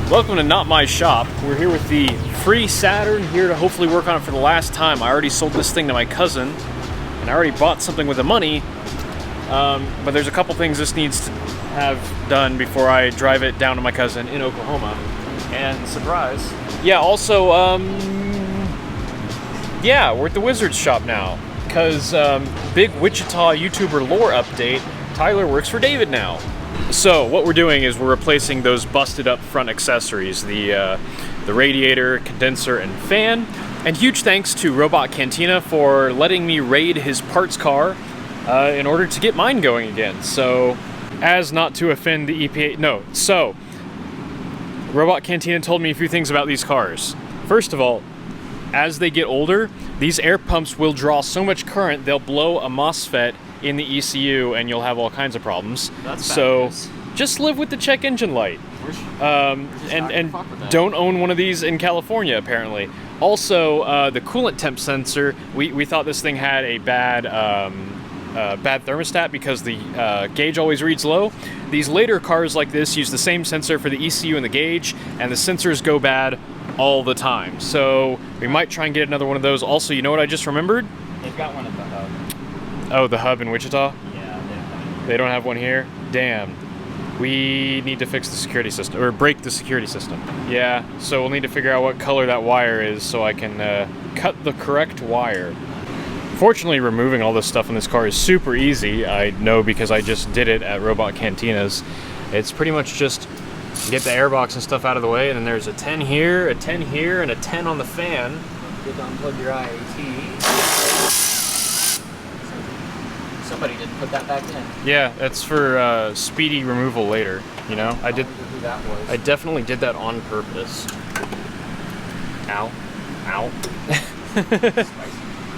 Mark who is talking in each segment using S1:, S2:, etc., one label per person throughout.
S1: Welcome to Not My Shop. We're here with the free Saturn, here to hopefully work on it for the last time. I already sold this thing to my cousin, and I already bought something with the money, but there's a couple things this needs to have done before I drive it down to my cousin in Oklahoma. And surprise. Yeah, also, yeah, we're at the Wizard's shop now, because big Wichita YouTuber lore update, Tyler works for David now. So what we're doing is we're replacing those busted up front accessories, the radiator, condenser, and fan. And huge thanks to Robot Cantina for letting me raid his parts car in order to get mine going again. So, as not to offend the EPA, no. So, Robot Cantina told me a few things about these cars. First of all, as they get older, these air pumps will draw so much current they'll blow a MOSFET in the ECU and you'll have all kinds of problems.
S2: That's
S1: so just live with the check engine light. And don't own one of these in California, apparently. Also, the coolant temp sensor, we thought this thing had a bad thermostat because the gauge always reads low. These later cars like this use the same sensor for the ECU and the gauge, and the sensors go bad all the time. So we might try and get another one of those. Also, you know what I just remembered?
S2: They've got one at the hub.
S1: Oh, the hub in Wichita?
S2: Yeah,
S1: they don't have one here? Damn. We need to fix the security system, or break the security system. Yeah, so we'll need to figure out what color that wire is so I can cut the correct wire. Fortunately, removing all this stuff in this car is super easy. I know because I just did it at Robot Cantina's. It's pretty much just get the airbox and stuff out of the way, and then there's a 10 here, a 10 here, and a 10 on the fan.
S2: Get to unplug your IAT. Somebody didn't put that back in.
S1: Yeah, that's for speedy removal later, you know? I did.
S2: Who that was.
S1: I definitely did that on purpose. Ow. Ow.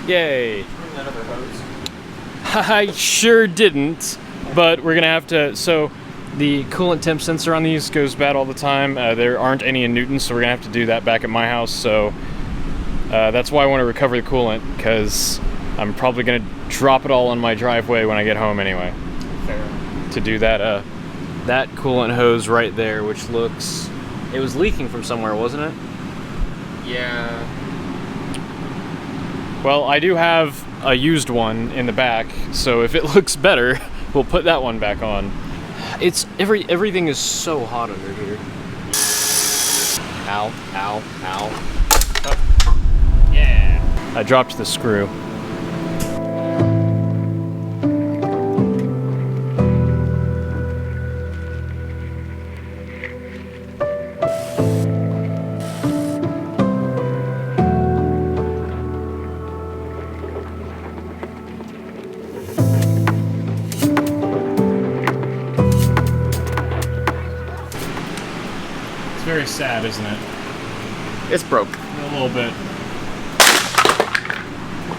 S1: Yay.
S2: Bring that other hose.
S1: I sure didn't, but we're gonna have to, so the coolant temp sensor on these goes bad all the time. There aren't any in Newton, so we're gonna have to do that back at my house, so that's why I want to recover the coolant, because I'm probably gonna drop it all on my driveway when I get home anyway.
S2: Fair.
S1: To do that, that coolant hose right there, which looks, it was leaking from somewhere, wasn't it?
S2: Yeah.
S1: Well, I do have a used one in the back, so if it looks better, we'll put that one back on. It's everything is so hot under here. Ow, ow, ow. Oh. Yeah. I dropped the screw. Very sad, isn't it?
S2: It's broke.
S1: A little bit.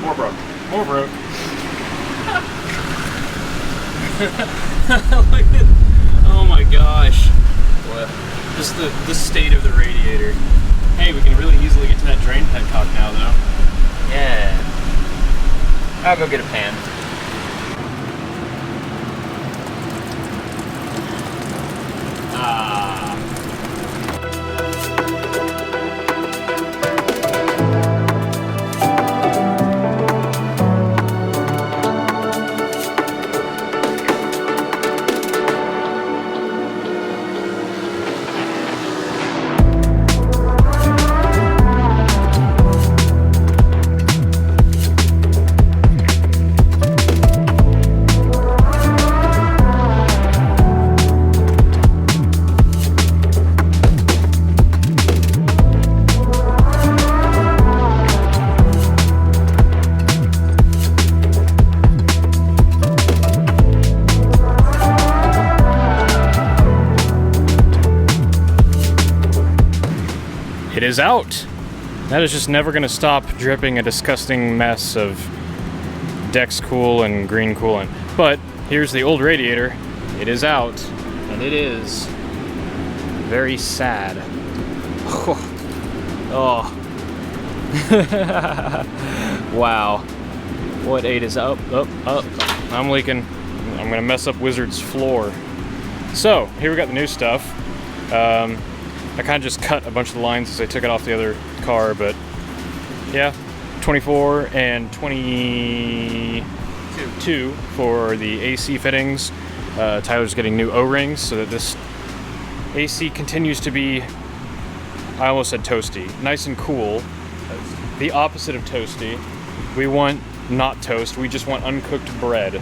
S2: More broke.
S1: More broke. Oh my gosh. What? Just the state of the radiator. Hey, we can really easily get to that drain petcock now, though.
S2: Yeah. I'll go get a pan. It is out. That is just never going to stop dripping a disgusting mess of Dex Cool and green coolant. But here's the old radiator. It is out, and it is very sad. Oh,
S1: Wow. What 8 is up?
S2: I'm leaking. I'm gonna mess up Wizard's floor. So, here we got the new stuff. I kind of just cut a bunch of the lines as I took it off the other car, but yeah, 24 and 22 for the AC fittings. Tyler's getting new O-rings so that this AC continues to be, I almost said toasty, nice and cool. The opposite of toasty. We want not toast, we just want uncooked bread.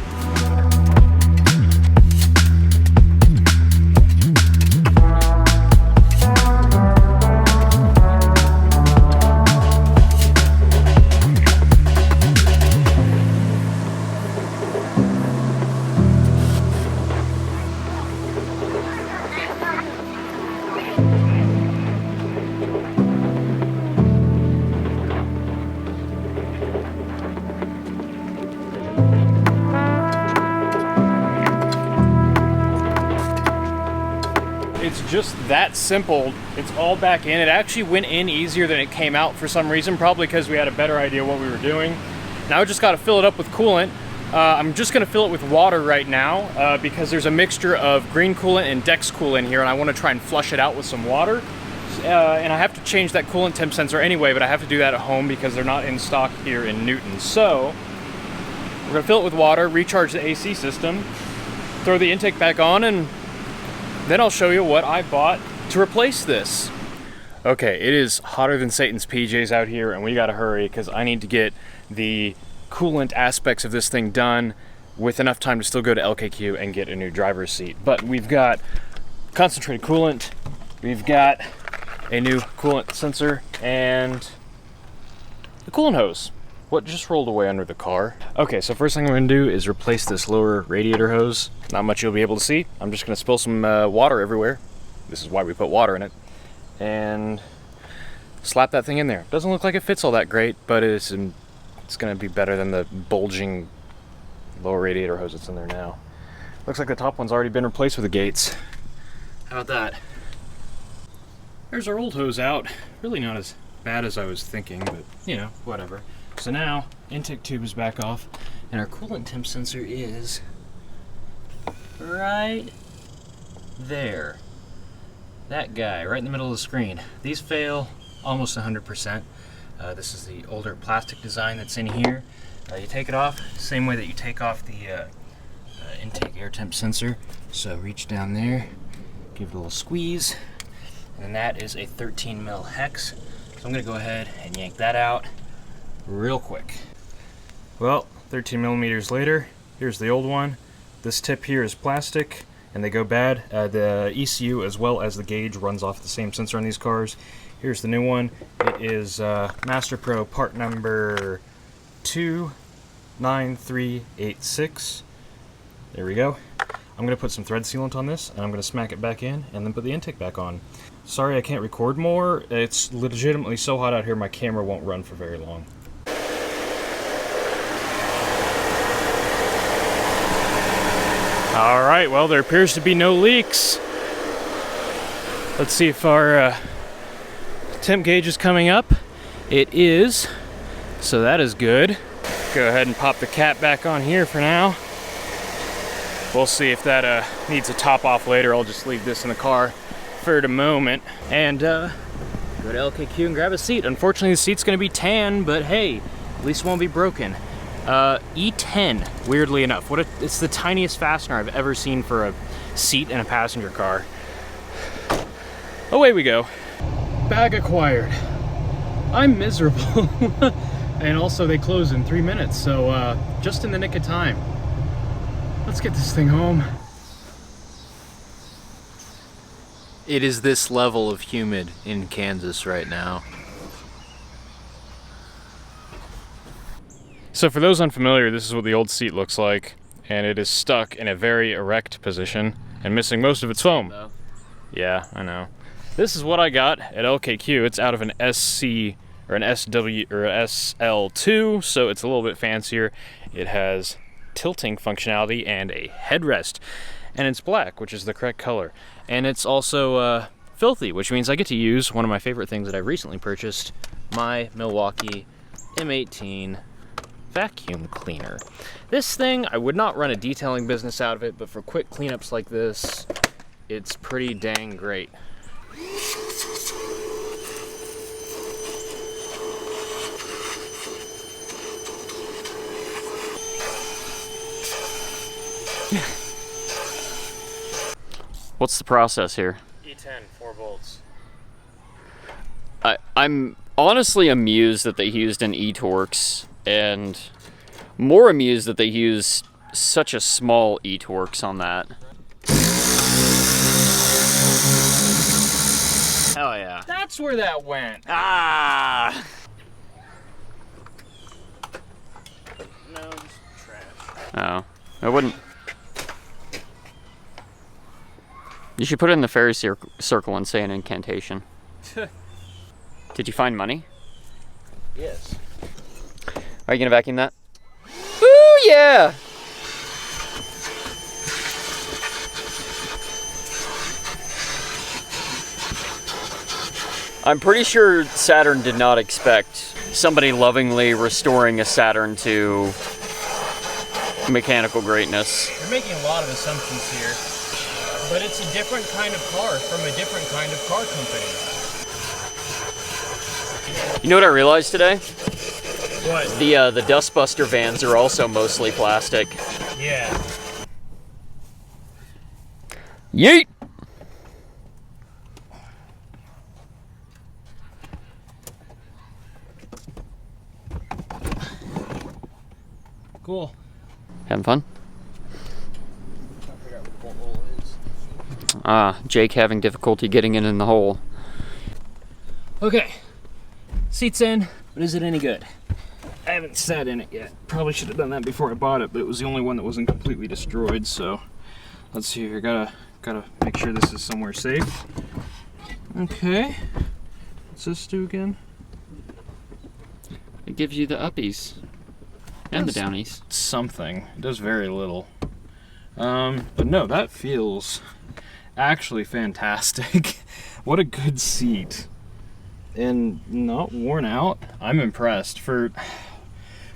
S2: It's just that simple. It's all back in. It actually went in easier than it came out for some reason, probably because we had a better idea what we were doing. Now I just got to fill it up with coolant. I'm just going to fill it with water right now because there's a mixture of green coolant and Dex coolant here, and I want to try and flush it out with some water. And I have to change that coolant temp sensor anyway, but I have to do that at home because they're not in stock here in Newton. So we're going to fill it with water, recharge the AC system, throw the intake back on, and then I'll show you what I bought to replace this. Okay, it is hotter than Satan's PJs out here, and we gotta hurry because I need to get the coolant aspects of this thing done with enough time to still go to LKQ and get a new driver's seat. But we've got concentrated coolant, we've got a new coolant sensor, and the coolant hose. What just rolled away under the car? Okay, so first thing I'm gonna do is replace this lower radiator hose. Not much you'll be able to see. I'm just gonna spill some water everywhere. This is why we put water in it. And slap that thing in there. Doesn't look like it fits all that great, but it's gonna be better than the bulging lower radiator hose that's in there now. Looks like the top one's already been replaced with the gates. How about that? There's our old hose out. Really not as bad as I was thinking, but you know, whatever. So now, intake tube is back off, and our coolant temp sensor is right there. That guy, right in the middle of the screen. These fail almost 100%. This is the older plastic design that's in here. You take it off, same way that you take off the intake air temp sensor. So reach down there, give it a little squeeze, and that is a 13 mil hex. So I'm gonna go ahead and yank that out real quick. Well, 13 millimeters later, here's the old one. This tip here is plastic, and they go bad. The ECU as well as the gauge runs off the same sensor on these cars. Here's the new one. It is Master Pro part number 29386. There we go. I'm gonna put some thread sealant on this, and I'm gonna smack it back in, and then put the intake back on. Sorry I can't record more. It's legitimately so hot out here, my camera won't run for very long. All right, well, there appears to be no leaks. Let's see if our temp gauge is coming up. It is, so that is good. Go ahead and pop the cap back on here for now. We'll see if that needs a top off later. I'll just leave this in the car for the moment and go to LKQ and grab a seat. Unfortunately, the seat's gonna be tan, but hey, at least it won't be broken. E10, weirdly enough. It's the tiniest fastener I've ever seen for a seat in a passenger car. Away we go. Bag acquired. I'm miserable. And also they close in 3 minutes, so just in the nick of time. Let's get this thing home.
S1: It is this level of humid in Kansas right now.
S2: So for those unfamiliar, this is what the old seat looks like, and it is stuck in a very erect position and missing most of its foam. Yeah, I know. This is what I got at LKQ. It's out of an SC or an SW or SL2, so it's a little bit fancier. It has tilting functionality and a headrest, and it's black, which is the correct color. And it's also
S1: filthy, which means I get to use one of my favorite things that I've recently purchased, my Milwaukee M18 vacuum cleaner. This thing, I would not run a detailing business out of it, but for quick cleanups like this, it's pretty dang great. What's the process here?
S2: E10, 4 volts.
S3: I'm honestly amused that they used an eTorx, and more amused that they used such a small eTorx on that. Hell yeah.
S2: That's where that went.
S3: Ah!
S2: No, just trash.
S3: Oh, I wouldn't. You should put it in the fairy circle and say an incantation. Did you find money?
S2: Yes.
S3: Are you gonna vacuum that? Ooh, yeah! I'm pretty sure Saturn did not expect somebody lovingly restoring a Saturn to mechanical greatness.
S2: You're making a lot of assumptions here, but it's a different kind of car from a different kind of car company.
S3: You know what I realized today?
S2: What?
S3: The Dustbuster vans are also mostly plastic.
S2: Yeah.
S3: Yeet!
S2: Cool.
S3: Having fun? Ah, Jake having difficulty getting in the hole.
S2: Okay. Seat's in, but is it any good? I haven't sat in it yet. Probably should have done that before I bought it, but it was the only one that wasn't completely destroyed, so let's see here. Gotta make sure this is somewhere safe. Okay. What's this do again?
S3: It gives you the uppies and the downies.
S2: Something. It does very little. But no, that feels actually fantastic. What a good seat. And not worn out. I'm impressed. For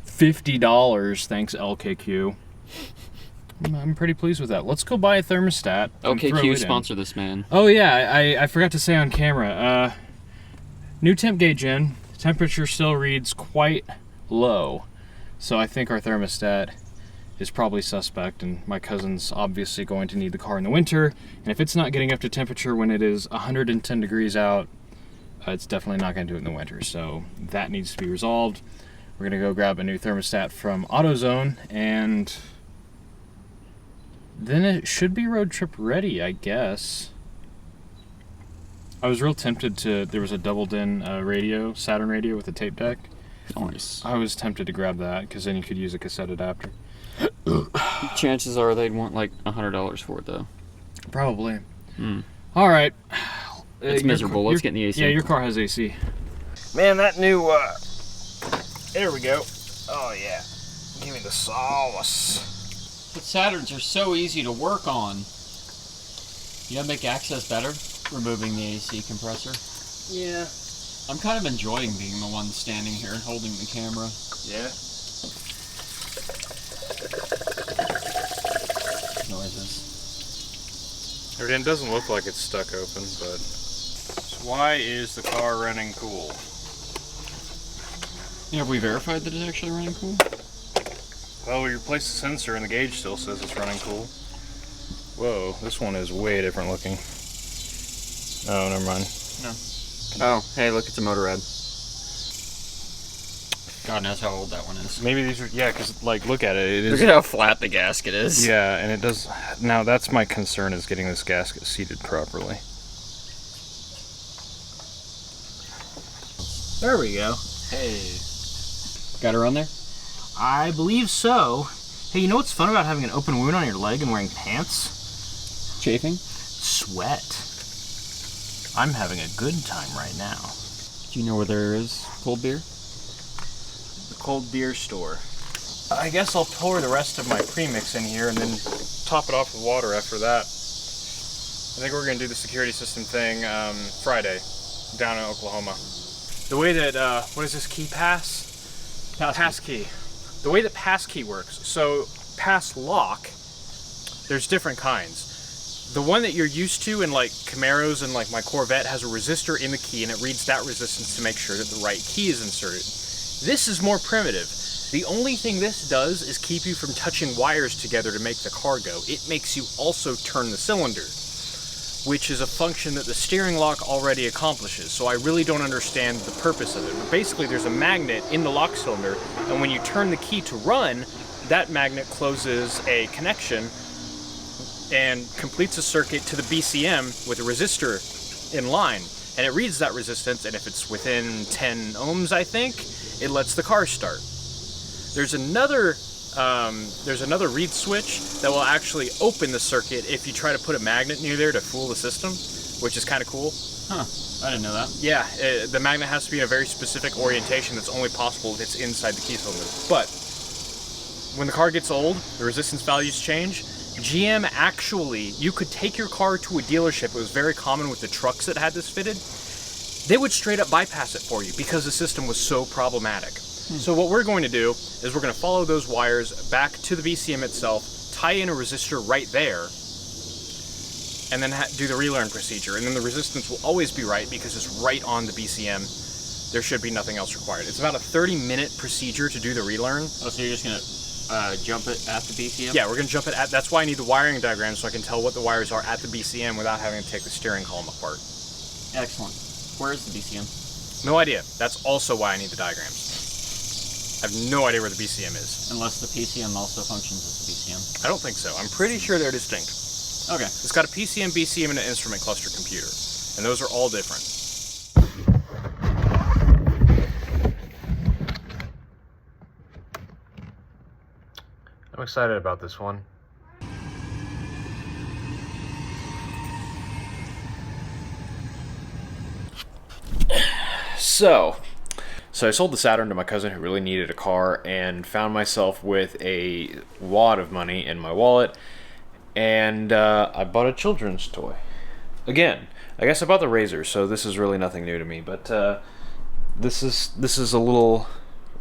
S2: $50, thanks LKQ. I'm pretty pleased with that. Let's go buy a thermostat.
S3: LKQ sponsor this man.
S2: Oh yeah, I forgot to say on camera. New temp gauge in. Temperature still reads quite low. So I think our thermostat is probably suspect, and my cousin's obviously going to need the car in the winter. And if it's not getting up to temperature when it is 110 degrees out, it's definitely not going to do it in the winter. So that needs to be resolved. We're going to go grab a new thermostat from AutoZone, and then it should be road trip ready, I guess. I was real tempted to, there was a double-din radio, Saturn radio with a tape deck.
S3: Nice.
S2: I was tempted to grab that, because then you could use a cassette adapter.
S3: Chances are they'd want like $100 for it though.
S2: Probably.
S3: Mm.
S2: All right.
S3: It's miserable. Let's get in the AC.
S2: Yeah, your car has AC. Man, that new, there we go. Oh yeah. Give me the sauce.
S3: But Saturns are so easy to work on. You know, make access better, removing the AC compressor.
S2: Yeah.
S3: I'm kind of enjoying being the one standing here and holding the camera.
S2: Yeah.
S3: Noises.
S2: It doesn't look like it's stuck open, but why is the car running cool?
S3: Yeah, have we verified that it's actually running cool?
S2: Well, we replaced the sensor and the gauge still says it's running cool. Whoa, this one is way different looking. Oh, never mind.
S3: No. Oh, hey, look, it's a Motorrad. God knows how old that one is.
S2: Maybe these are, yeah, because, like, look at it. It is.
S3: Look at how flat the gasket is.
S2: Yeah, and it does. Now, that's my concern, is getting this gasket seated properly. There we go.
S3: Hey. Got her on there?
S2: I believe so. Hey, you know what's fun about having an open wound on your leg and wearing pants?
S3: Chafing?
S2: Sweat. I'm having a good time right now.
S3: Do you know where there is cold beer?
S2: The cold beer store. I guess I'll pour the rest of my premix in here and then top it off with water after that. I think we're gonna do the security system thing Friday, down in Oklahoma. The way that, what is this key pass? Passkey. The way that passkey works, so pass lock, there's different kinds. The one that you're used to in like Camaros and like my Corvette has a resistor in the key and it reads that resistance to make sure that the right key is inserted. This is more primitive. The only thing this does is keep you from touching wires together to make the car go. It makes you also turn the cylinder, which is a function that the steering lock already accomplishes. So I really don't understand the purpose of it. But basically there's a magnet in the lock cylinder, and when you turn the key to run, that magnet closes a connection and completes a circuit to the BCM with a resistor in line. And it reads that resistance, and if it's within 10 ohms, I think, it lets the car start. There's another reed switch that will actually open the circuit if you try to put a magnet near there to fool the system, which is kind of cool.
S3: Huh, I didn't know that.
S2: Yeah, the magnet has to be in a very specific orientation that's only possible if it's inside the key cylinder. But when the car gets old, the resistance values change. GM actually, you could take your car to a dealership. It was very common with the trucks that had this fitted. They would straight up bypass it for you because the system was so problematic. So what we're going to do is we're going to follow those wires back to the BCM itself, tie in a resistor right there, and then do the relearn procedure. And then the resistance will always be right because it's right on the BCM. There should be nothing else required. It's about a 30-minute procedure to do the relearn.
S3: Oh, so you're just gonna jump it at the BCM?
S2: Yeah, we're going to jump it at, that's why I need the wiring diagram so I can tell what the wires are at the BCM without having to take the steering column apart.
S3: Excellent. Where is the BCM?
S2: No idea. That's also why I need the diagrams. I have no idea where the BCM is.
S3: Unless the PCM also functions as a BCM.
S2: I don't think so. I'm pretty sure they're distinct.
S3: Okay.
S2: It's got a PCM, BCM, and an instrument cluster computer. And those are all different. I'm excited about this one. So I sold the Saturn to my cousin who really needed a car and found myself with a wad of money in my wallet, and I bought a children's toy. Again, I guess I bought the Razor, so this is really nothing new to me, but this is a little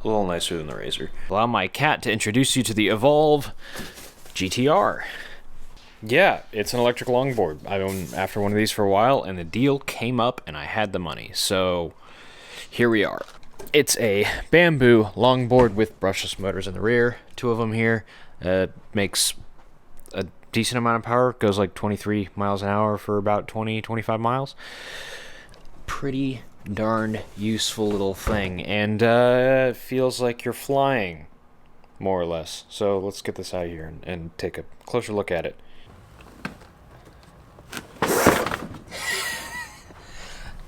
S2: nicer than the Razor. Allow my cat to introduce you to the Evolve GTR. Yeah, it's an electric longboard. I've owned after one of these for a while, and the deal came up and I had the money, so here we are. It's a bamboo longboard with brushless motors in the rear, 2 of them here. Makes a decent amount of power, goes like 23 miles an hour for about 20-25 miles. Pretty darn useful little thing, and feels like you're flying, more or less. So let's get this out of here and take a closer look at it.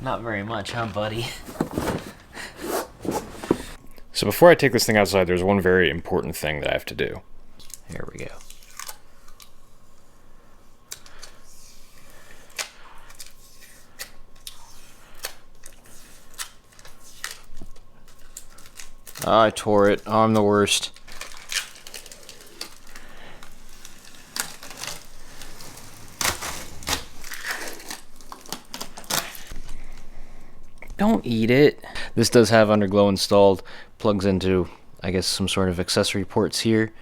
S3: Not very much, huh, buddy?
S2: So before I take this thing outside, there's one very important thing that I have to do. Here we go. I tore it. Oh, I'm the worst. Don't eat it. This does have underglow installed. Plugs into, I guess, some sort of accessory ports here.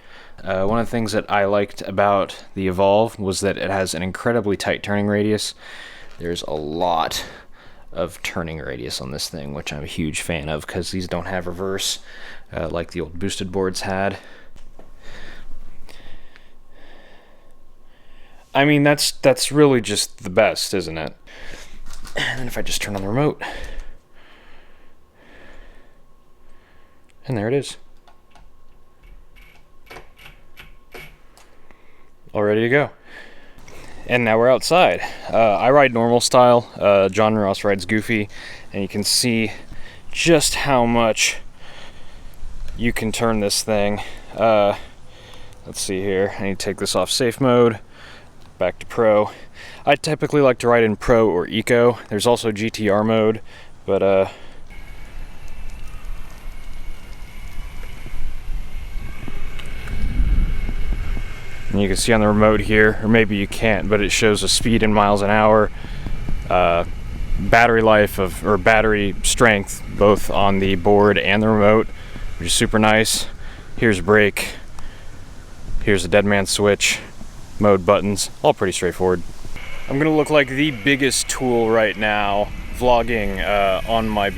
S2: One of the things that I liked about the Evolve was that it has an incredibly tight turning radius. There's a lot of turning radius on this thing, which I'm a huge fan of because these don't have reverse like the old boosted boards had. I mean, that's really just the best, isn't it? And then if I just turn on the remote, and there it is. All ready to go. And now we're outside. I ride normal style. John Ross rides goofy, and you can see just how much you can turn this thing. Let's see here. I need to take this off safe mode. Back to pro. I typically like to ride in pro or eco. There's also GTR mode, but And you can see on the remote here, or maybe you can't, but it shows a speed in miles an hour, battery life or battery strength, both on the board and the remote, which is super nice. Here's brake. Here's the dead man switch, mode buttons, all pretty straightforward. I'm gonna look like the biggest tool right now vlogging on my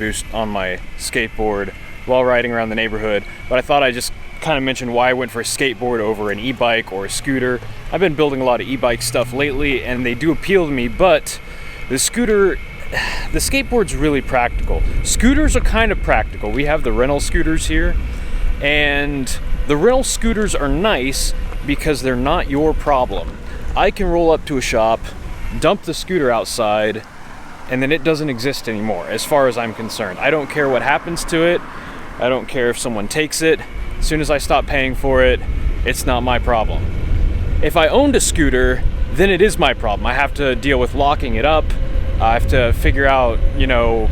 S2: skateboard while riding around the neighborhood, but I thought I'd just kind of mention why I went for a skateboard over an e-bike or a scooter. I've been building a lot of e-bike stuff lately and they do appeal to me, but the skateboard's really practical. Scooters are kind of practical. We have the rental scooters here, and the rental scooters are nice because they're not your problem. I can roll up to a shop, dump the scooter outside, and then it doesn't exist anymore as far as I'm concerned. I don't care what happens to it. I don't care if someone takes it. As soon as I stop paying for it, it's not my problem. If I owned a scooter, then it is my problem. I have to deal with locking it up. I have to figure out, you know,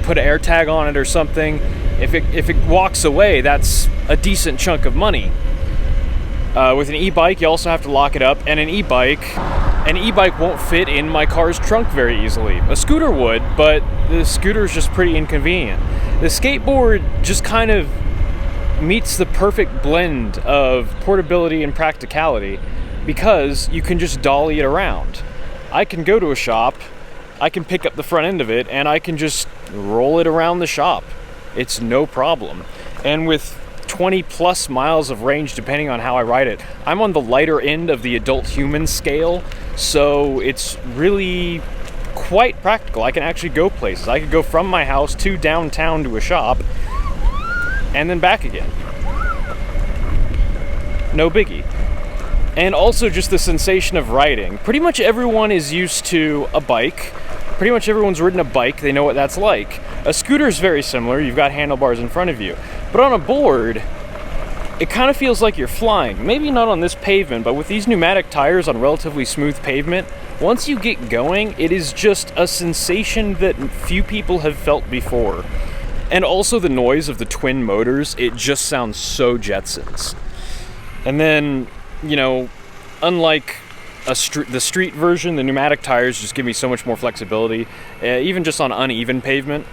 S2: put an AirTag on it or something. If it walks away, that's a decent chunk of money. With an e-bike, you also have to lock it up, and an e-bike won't fit in my car's trunk very easily. A scooter would, but the scooter is just pretty inconvenient. The skateboard just kind of meets the perfect blend of portability and practicality because you can just dolly it around. I can go to a shop, I can pick up the front end of it, and I can just roll it around the shop. It's no problem. And with 20 plus miles of range, depending on how I ride it, I'm on the lighter end of the adult human scale, so it's really quite practical. I can actually go places. I could go from my house to downtown to a shop and then back again. No biggie. And also just the sensation of riding. Pretty much everyone is used to a bike. Pretty much everyone's ridden a bike. They know what that's like. A scooter is very similar. You've got handlebars in front of you. But on a board, it kind of feels like you're flying. Maybe not on this pavement, but with these pneumatic tires on relatively smooth pavement, once you get going, it is just a sensation that few people have felt before. And also the noise of the twin motors, it just sounds so Jetsons. And then, you know, unlike the street version, the pneumatic tires just give me so much more flexibility, even just on uneven pavement.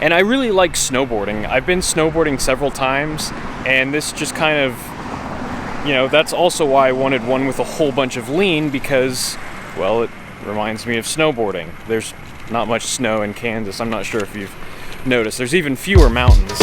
S2: And I really like snowboarding. I've been snowboarding several times, and this just kind of, you know, that's also why I wanted one with a whole bunch of lean, because, well, it reminds me of snowboarding. There's not much snow in Kansas. I'm not sure if you've noticed. There's even fewer mountains.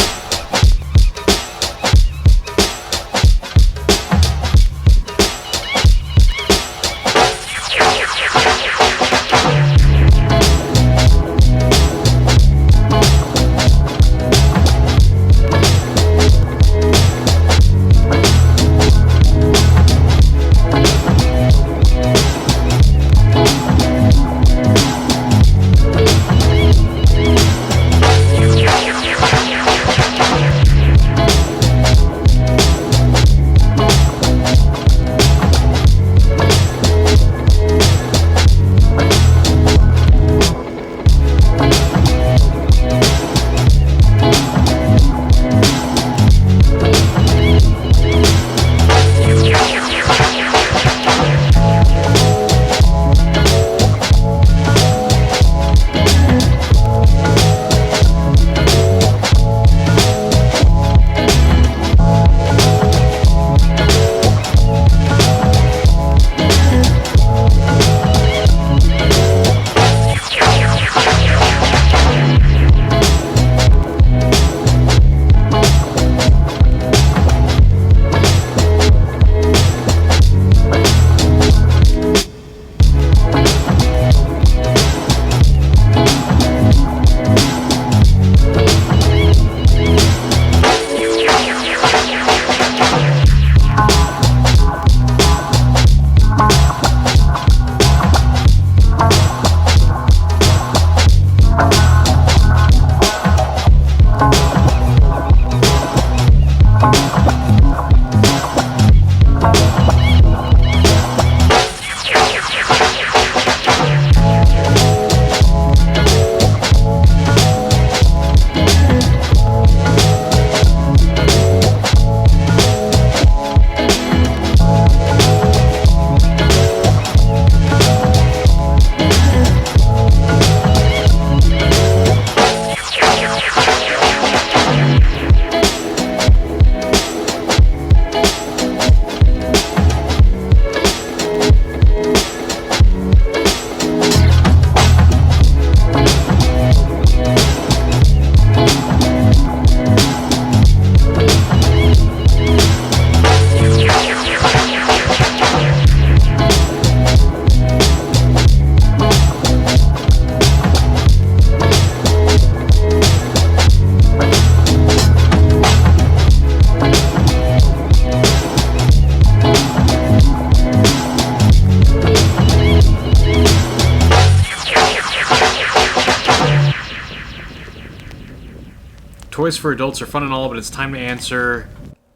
S1: toys for adults are fun and all, but it's time to answer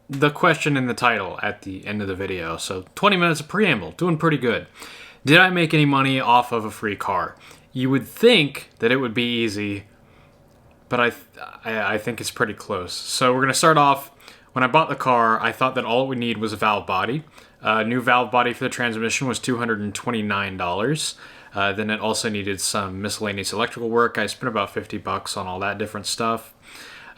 S1: the question in the title at the end of the video. So 20 minutes of preamble, doing pretty good. Did I make any money off of a free car? You would think that it would be easy, but I think it's pretty close. So we're gonna start off. When I bought the car, I thought that all it would need was a valve body. New valve body for the transmission was $229. Then it also needed some miscellaneous electrical work. I spent about $50 on all that different stuff.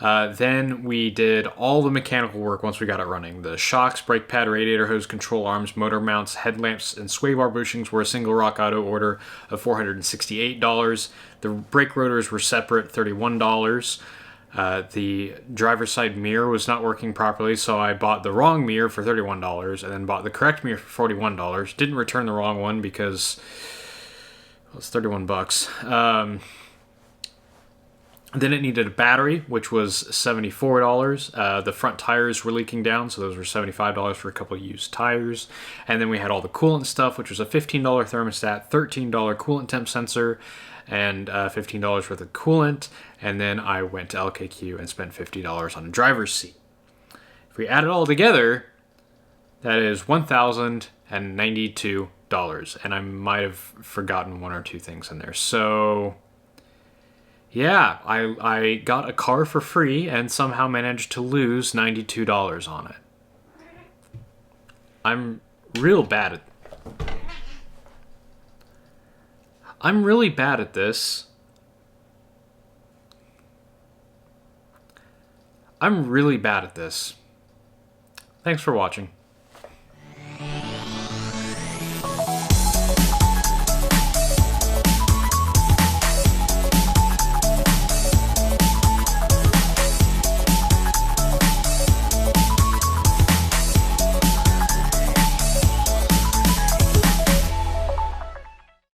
S1: Then we did all the mechanical work once we got it running. The shocks, brake pad, radiator hose, control arms, motor mounts, headlamps, and sway bar bushings were a single Rock Auto order of $468. The brake rotors were separate, $31. The driver's side mirror was not working properly, so I bought the wrong mirror for $31 and then bought the correct mirror for $41. Didn't return the wrong one because it was $31. Then it needed a battery, which was $74. The front tires were leaking down, so those were $75 for a couple of used tires. And then we had all the coolant stuff, which was a $15 thermostat, $13 coolant temp sensor, and $15 worth of coolant. And then I went to LKQ and spent $50 on a driver's seat. If we add it all together, that is $1,092. And I might have forgotten one or two things in there. So yeah, I got a car for free and somehow managed to lose $92 on it. I'm real bad at... I'm really bad at this. I'm really bad at this. Thanks for watching.